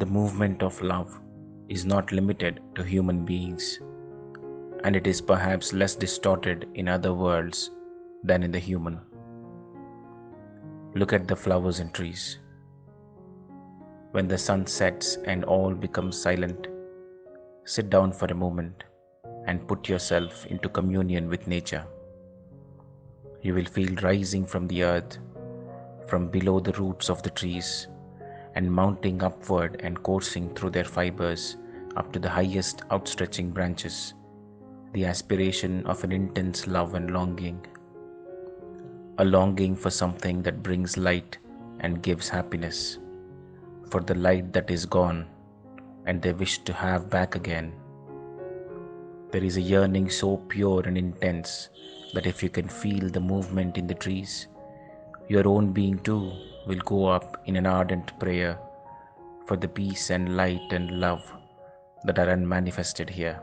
the movement of love is not limited to human beings, and it is perhaps less distorted in other worlds than in the human. Look at the flowers and trees. When the sun sets and all becomes silent, sit down for a moment and put yourself into communion with nature. You will feel rising from the earth, from below the roots of the trees, and mounting upward and coursing through their fibers up to the highest outstretching branches, the aspiration of an intense love and longing, a longing for something that brings light and gives happiness, for the light that is gone and they wish to have back again. There is a yearning so pure and intense that if you can feel the movement in the trees, your own being too will go up in an ardent prayer for the peace and light and love that are unmanifested here.